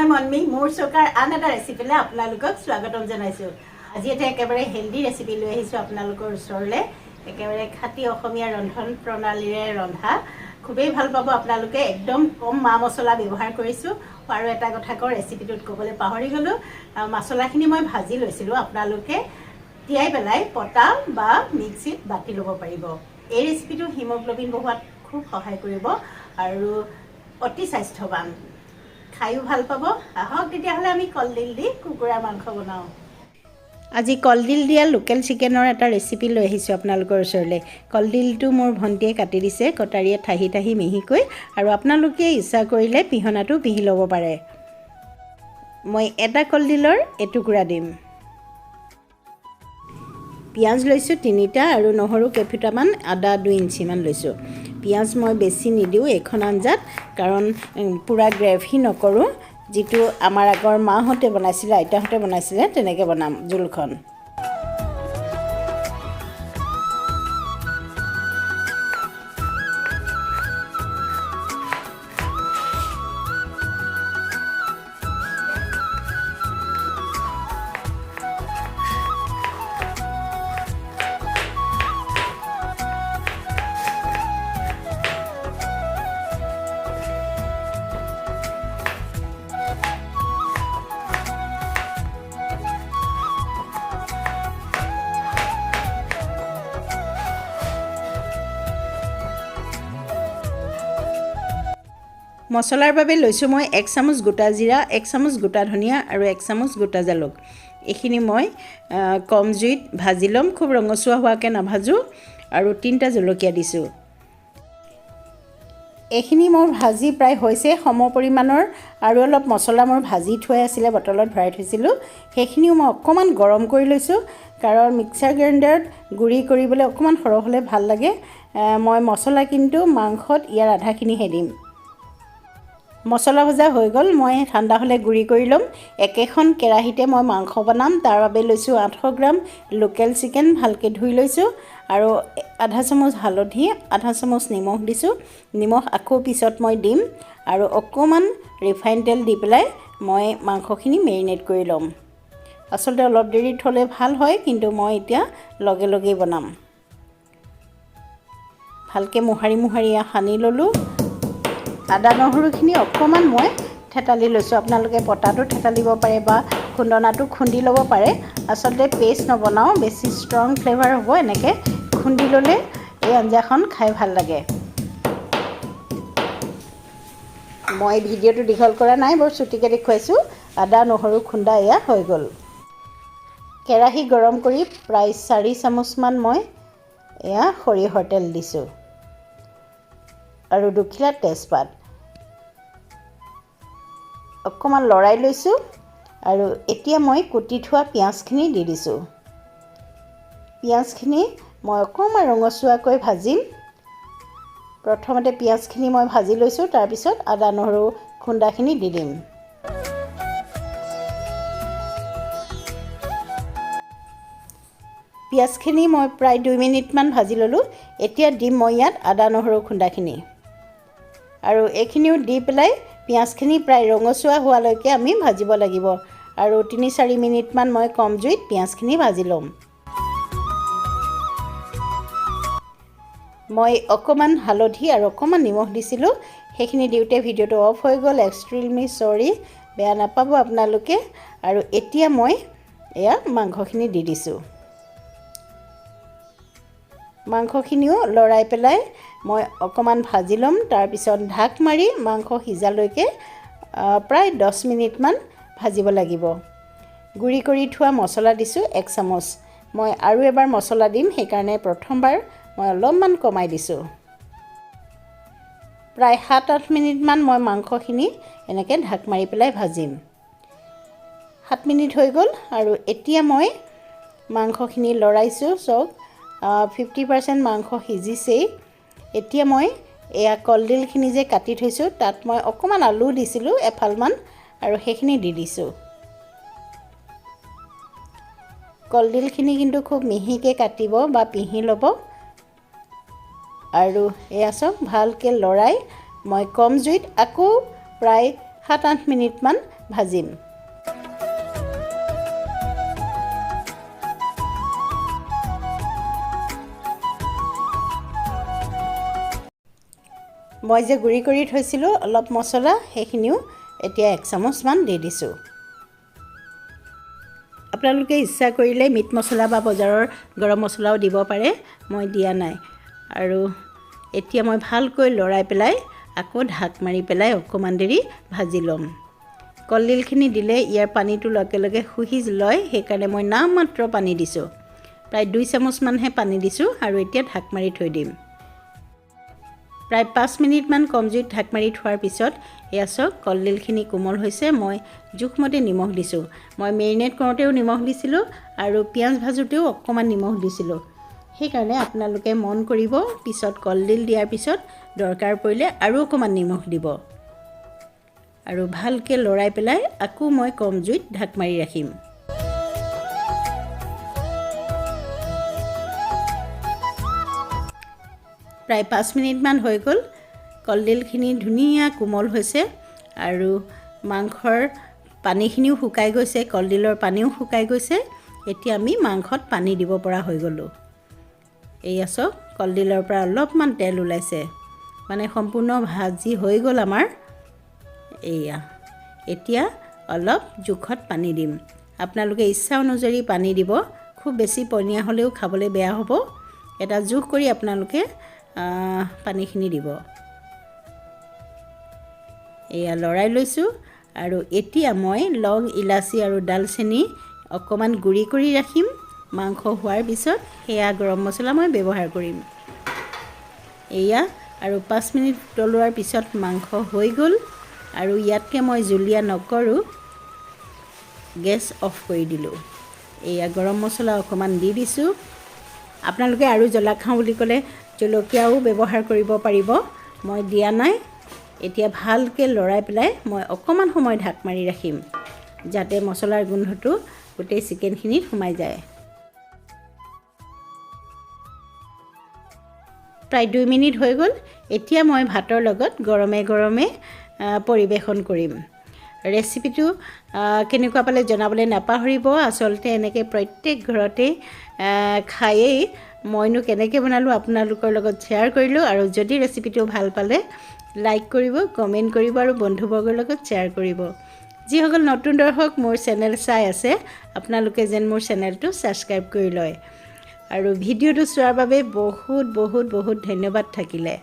MONMI Mur Chouka আন এটা ৰেচিপিলে আপোনালোকক স্বাগতম জনাইছো। আজি এটা একেবাৰে হেলদি ৰেচিপি লৈ আহিছো আপোনালোকৰ ওচৰলে। একেবাৰে খাটি অসমীয়া ৰন্ধন প্ৰণালীৰে ৰন্ধা খুবেই ভাল পাব আপোনালোকে। একদম কম মা মছলা ব্যৱহাৰ কৰিছো। আৰু এটা কথা ক ৰেচিপিটোত ক'বলৈ পাহৰি গলো, মছলাখিনি মই ভাজি লৈছিলো। আপোনালোকে তিয়াই পেলাই পটা বা মিক্সিত বাটি ল'ব পাৰিব। এই ৰেচিপিটো হিমোগ্লোবিন বঢ়োৱাত খুব সহায় কৰিব আৰু অতি স্বাস্থ্যৱান। খায়ো ভাল পাব। আহক তেতিয়াহ'লে আমি কলডিল দি কুকুৰাৰ মাংস বনাওঁ। আজি কলডিল দিয়া লোকেল চিকেনৰ এটা ৰেচিপি লৈ আহিছোঁ আপোনালোকৰ ওচৰলৈ। কলডিলটো মোৰ ভণ্টিয়ে কাটি দিছে কটাৰীয়ে ঠাহি ঠাহি মিহিকৈ, আৰু আপোনালোকে ইচ্ছা কৰিলে পিহনাটো পিহি ল'ব পাৰে। মই এটা কলডিলৰ এটুকুৰা দিম। পিঁয়াজ লৈছোঁ 3টা আৰু নহৰু কেইফুটামান, আদা 2 ইঞ্চিমান লৈছোঁ। পিঁয়াজ মই বেছি নিদিওঁ এইখন আঞ্জাত, কাৰণ পূৰা গ্ৰেভি নকৰোঁ। যিটো আমাৰ আগৰ মাহঁতে বনাইছিলে, আইতাহঁতে বনাইছিলে, তেনেকৈ বনাম জোলখন। মছলাৰ বাবে লৈছোঁ মই 1 চামুচ গোটা জিৰা, 1 চামুচ গোটা ধনিয়া আৰু 1 চামুচ গোটা জালুক। এইখিনি মই কম জুইত ভাজি ল'ম, খুব ৰঙচুৱা হোৱাকৈ নাভাজোঁ। আৰু 3টা জলকীয়া দিছোঁ। এইখিনি মোৰ ভাজি প্ৰায় হৈছে সম পৰিমাণৰ। আৰু অলপ মছলা মোৰ ভাজি থোৱাই আছিলে, বটলত ভৰাই থৈছিলোঁ। সেইখিনিও মই অকণমান গৰম কৰি লৈছোঁ, কাৰণ মিক্সাৰ গ্ৰাইণ্ডাৰত গুড়ি কৰিবলৈ অকণমান সৰহ হ'লে ভাল লাগে। মই মছলা কিন্তু মাংসত ইয়াৰ আধাখিনিহে দিম। মছলা ভজা হৈ গ'ল, মই ঠাণ্ডা হ'লে গুড়ি কৰি ল'ম। একেখন কেৰাহীতে মই মাংস বনাম। তাৰ বাবে লৈছোঁ 800 গ্ৰাম লোকেল চিকেন, ভালকৈ ধুই লৈছোঁ। আৰু আধা চামুচ হালধি, আধা চামুচ নিমখ দিছোঁ। নিমখ আকৌ পিছত মই দিম। আৰু অকণমান ৰিফাইন তেল দি পেলাই মই মাংসখিনি মেৰিনেট কৰি ল'ম। আচলতে অলপ দেৰি থ'লে ভাল হয়, কিন্তু মই এতিয়া লগে লগেই বনাম। ভালকৈ মোহাৰি সানি ল'লোঁ। আদা নহৰুখিনি অকণমান মই থেতালি লৈছোঁ। আপোনালোকে পটাটো থেতালিব পাৰে বা খুন্দনাটো খুন্দি ল'ব পাৰে। আচলতে পেষ্ট নবনাওঁ, বেছি ষ্ট্ৰং ফ্লেভাৰ হ'ব। এনেকৈ খুন্দি ল'লে এই আঞ্জাখন খাই ভাল লাগে। মই ভিডিঅ'টো দীঘল কৰা নাই, বৰ চুটিকৈ দেখুৱাইছোঁ। আদা নহৰু খুন্দা এয়া হৈ গ'ল। কেৰাহী গৰম কৰি প্ৰায় 4 চামুচমান মই এয়া সৰিয়হৰ তেল দিছোঁ আৰু 2 খিলা তেজপাত। অকণমান লৰাই লৈছোঁ। আৰু এতিয়া মই কুটি থোৱা পিঁয়াজখিনি দি দিছোঁ। পিঁয়াজখিনি মই অকণমান ৰঙচুৱাকৈ ভাজিম। প্ৰথমতে পিঁয়াজখিনি মই ভাজি লৈছোঁ, তাৰপিছত আদা নহৰু খুন্দাখিনি দি দিম। পিঁয়াজখিনি মই প্ৰায় 2 মিনিটমান ভাজি ল'লোঁ। এতিয়া দিম মই ইয়াত আদা নহৰু খুন্দাখিনি। আৰু এইখিনিও দি পেলাই পিঁয়াজখিনি প্ৰায় ৰঙচুৱা হোৱালৈকে আমি ভাজিব লাগিব। আৰু 3-4 মিনিটমান মই কম জুইত পিঁয়াজখিনি ভাজি ল'ম। মই অকণমান হালধি আৰু অকণমান নিমখ দিছিলোঁ। সেইখিনি দিওঁতে ভিডিঅ'টো অফ হৈ গ'ল, এক্সট্ৰিমলি চৰি, বেয়া নাপাব আপোনালোকে। আৰু এতিয়া মই এয়া মাংসখিনি দি দিছোঁ। মাংসখিনিও লৰাই পেলাই মই অকণমান ভাজি ল'ম। তাৰপিছত ঢাক মাৰি মাংস সিজালৈকে প্ৰায় 10 মিনিটমান ভাজিব লাগিব। গুড়ি কৰি থোৱা মছলা দিছোঁ 1 চামুচ। মই আৰু এবাৰ মছলা দিম, সেইকাৰণে প্ৰথমবাৰ মই অলপমান কমাই দিছোঁ। প্ৰায় 7-8 মিনিটমান মই মাংসখিনি এনেকৈ ঢাক মাৰি পেলাই ভাজিম। 7 মিনিট হৈ গ'ল। আৰু এতিয়া মই মাংসখিনি লৰাইছোঁ। চাওক 50% মাংস সিজিছেই। এতিয়া মই এয়া কলডিলখিনি যে কাটি থৈছোঁ, তাত মই অকণমান আলু দিছিলোঁ এফালমান, আৰু সেইখিনি দি দিছোঁ। কলডিলখিনি কিন্তু খুব মিহিকৈ কাটিব বা পিহি ল'ব। আৰু এয়া চাওক ভালকৈ লৰাই মই কম জুইত আকৌ প্ৰায় 7-8 মিনিটমান ভাজিম। মই যে গুড়ি কৰি থৈছিলোঁ অলপ মছলা, সেইখিনিও এতিয়া 1 চামুচমান দি দিছোঁ। আপোনালোকে ইচ্ছা কৰিলে মিট মছলা বা বজাৰৰ গৰম মছলাও দিব পাৰে, মই দিয়া নাই। আৰু এতিয়া মই ভালকৈ লৰাই পেলাই আকৌ ঢাক মাৰি পেলাই অকণমান দেৰি ভাজি ল'ম। কলডিলখিনি দিলে ইয়াৰ পানীটো লগে লগে শুহি লয়, সেইকাৰণে মই নামমাত্ৰ পানী দিছোঁ। প্ৰায় 2 চামুচমানহে পানী দিছোঁ আৰু এতিয়া ঢাক মাৰি থৈ দিম। প্ৰায় 5 মিনিটমান কম জুইত ঢাক মাৰি থোৱাৰ পিছত এয়া চাওক কলডিলখিনি কোমল হৈছে। মই জোখমতে নিমখ দিছোঁ। মই মেৰিনেট কৰোঁতেও নিমখ দিছিলোঁ আৰু পিঁয়াজ ভাজোঁতেও অকণমান নিমখ দিছিলোঁ। সেইকাৰণে আপোনালোকে মন কৰিব, পিছত কলডিল দিয়াৰ পিছত দৰকাৰ পৰিলে আৰু অকণমান নিমখ দিব। আৰু ভালকৈ লৰাই পেলাই আকৌ মই কম জুইত ঢাক মাৰি ৰাখিম। প্ৰায় 5 মিনিটমান হৈ গ'ল। কলডিলখিনি ধুনীয়া কোমল হৈছে আৰু মাংসৰ পানীখিনিও শুকাই গৈছে, কলডিলৰ পানীও শুকাই গৈছে। এতিয়া আমি মাংসত পানী দিব পৰা হৈ গ'লোঁ। এয়া চাওক কলডিলৰ পৰা অলপমান তেল ওলাইছে, মানে সম্পূৰ্ণ ভাজি হৈ গ'ল আমাৰ। এয়া এতিয়া অলপ জোখত পানী দিম। আপোনালোকে ইচ্ছা অনুযায়ী পানী দিব। খুব বেছি পনীয়া হ'লেও খাবলৈ বেয়া হ'ব। এটা জোখ কৰি আপোনালোকে পানীখিনি দিব। এয়া লৰাই লৈছোঁ আৰু এতিয়া মই লং, ইলাচি আৰু ডালচেনি অকণমান গুড়ি কৰি ৰাখিম। মাংস হোৱাৰ পিছত সেয়া গৰম মছলা মই ব্যৱহাৰ কৰিম। এয়া আৰু 5 মিনিট উতলোৱাৰ পিছত মাংস হৈ গ'ল আৰু ইয়াতকৈ মই জুলীয়া নকৰোঁ, গেছ অফ কৰি দিলোঁ। এয়া গৰম মছলা অকণমান দি দিছোঁ। আপোনালোকে আৰু জ্বলা খাওঁ বুলি ক'লে জলকীয়াও ব্যৱহাৰ কৰিব পাৰিব, মই দিয়া নাই। এতিয়া ভালকৈ লৰাই পেলাই মই অকণমান সময় ঢাক মাৰি ৰাখিম, যাতে মছলাৰ গোন্ধটো গোটেই চিকেনখিনিত সোমাই যায়। প্ৰায় 2 মিনিট হৈ গ'ল। এতিয়া মই ভাতৰ লগত গৰমে গৰমে পৰিৱেশন কৰিম। ৰেচিপিটো কেনেকুৱা পালে জনাবলৈ নাপাহৰিব। আচলতে এনেকৈ প্ৰত্যেক ঘৰতে খায়েই। মইনো কেনেকৈ বনালোঁ আপোনালোকৰ লগত শ্বেয়াৰ কৰিলোঁ। আৰু যদি ৰেচিপিটো ভাল পালে লাইক কৰিব, কমেণ্ট কৰিব আৰু বন্ধুবৰ্গৰ লগত শ্বেয়াৰ কৰিব। যিসকল নতুন দৰ্শক মোৰ চেনেল চাই আছে, আপোনালোকে যেন মোৰ চেনেলটো ছাবস্ক্ৰাইব কৰি লয়। আৰু ভিডিঅ'টো চোৱাৰ বাবে বহুত বহুত বহুত ধন্যবাদ থাকিলে।